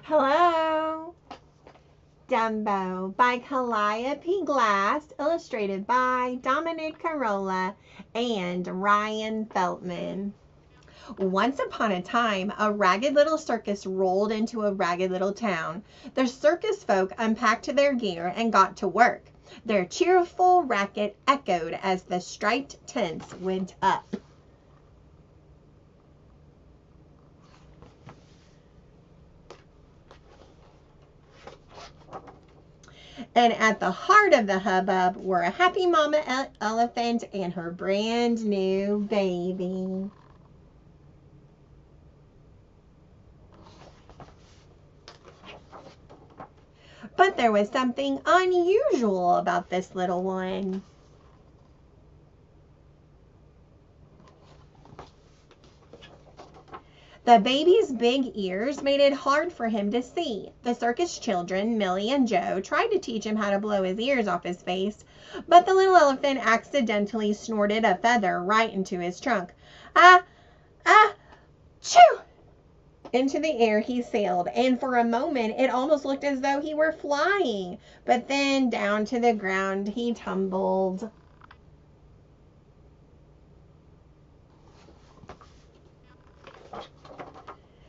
Hello. Dumbo by Calliope Glass, illustrated by Dominic Carolla and Ryan Feltman. Once upon a time, a ragged little circus rolled into a ragged little town. The circus folk unpacked their gear and got to work. Their cheerful racket echoed as the striped tents went up. And at the heart of the hubbub were a happy mama elephant and her brand new baby. But there was something unusual about this little one. The baby's big ears made it hard for him to see. The circus children, Millie and Joe, tried to teach him how to blow his ears off his face, but the little elephant accidentally snorted a feather right into his trunk. Ah, chew! Into the air he sailed, and for a moment it almost looked as though he were flying, but then down to the ground he tumbled.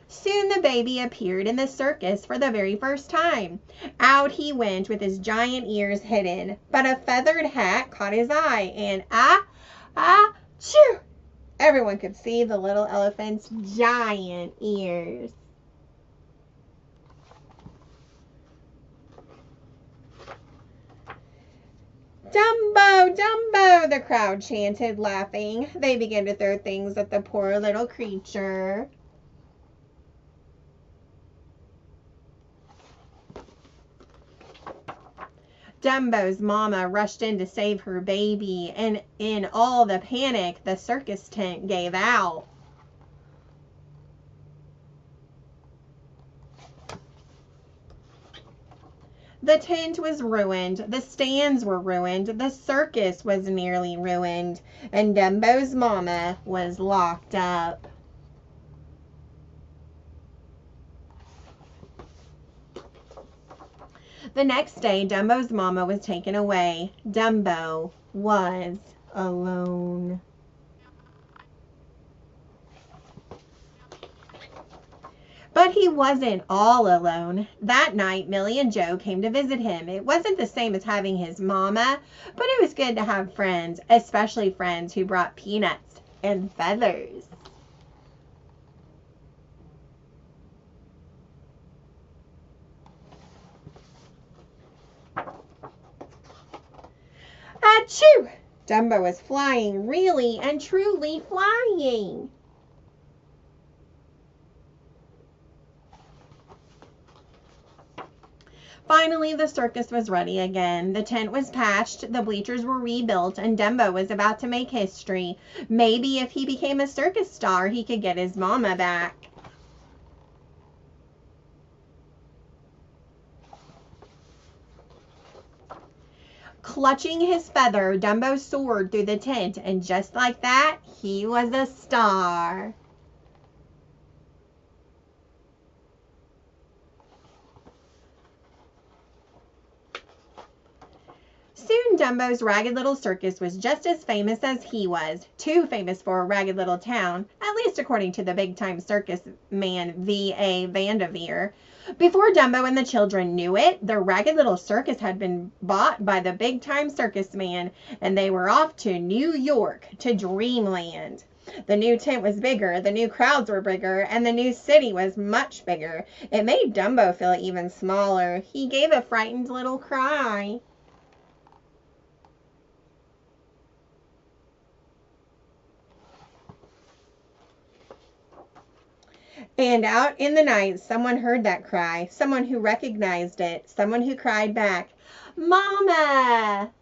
Soon the baby appeared in the circus for the very first time. Out he went with his giant ears hidden, but a feathered hat caught his eye, and chew! Everyone could see the little elephant's giant ears. Dumbo, Dumbo, the crowd chanted, laughing. They began to throw things at the poor little creature. Dumbo's mama rushed in to save her baby, and in all the panic, the circus tent gave out. The tent was ruined, the stands were ruined, the circus was nearly ruined, and Dumbo's mama was locked up. The next day, Dumbo's mama was taken away. Dumbo was alone. But he wasn't all alone. That night, Millie and Joe came to visit him. It wasn't the same as having his mama, but it was good to have friends, especially friends who brought peanuts and feathers. Achoo! Dumbo was flying, really and truly flying. Finally, the circus was ready again. The tent was patched, the bleachers were rebuilt, and Dumbo was about to make history. Maybe if he became a circus star, he could get his mama back. Clutching his feather, Dumbo soared through the tent, and just like that, he was a star. Soon Dumbo's ragged little circus was just as famous as he was. Too famous for a ragged little town, at least according to the big-time circus man V.A. Vanderveer. Before Dumbo and the children knew it, the ragged little circus had been bought by the big-time circus man, and they were off to New York, to Dreamland. The new tent was bigger, the new crowds were bigger, and the new city was much bigger. It made Dumbo feel even smaller. He gave a frightened little cry. And out in the night, someone heard that cry, someone who recognized it, someone who cried back, "Mama!"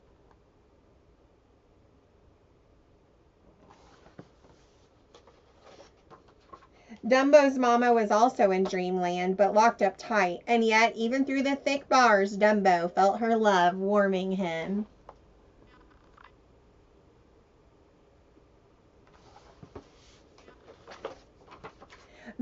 Dumbo's mama was also in Dreamland, but locked up tight, and yet, even through the thick bars, Dumbo felt her love warming him.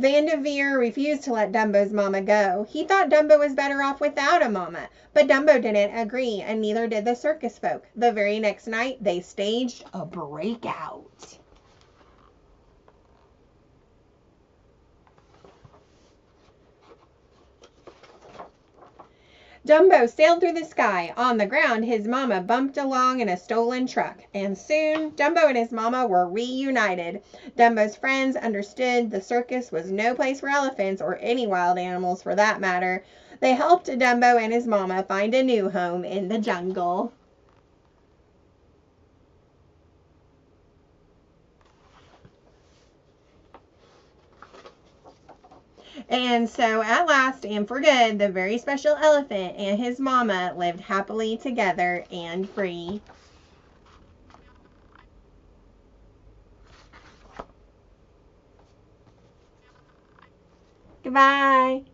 Vanderveer refused to let Dumbo's mama go. He thought Dumbo was better off without a mama, but Dumbo didn't agree, and neither did the circus folk. The very next night, they staged a breakout. Dumbo sailed through the sky. On the ground, his mama bumped along in a stolen truck, and soon Dumbo and his mama were reunited. Dumbo's friends understood the circus was no place for elephants, or any wild animals for that matter. They helped Dumbo and his mama find a new home in the jungle. And so at last and for good, the very special elephant and his mama lived happily together and free. Goodbye.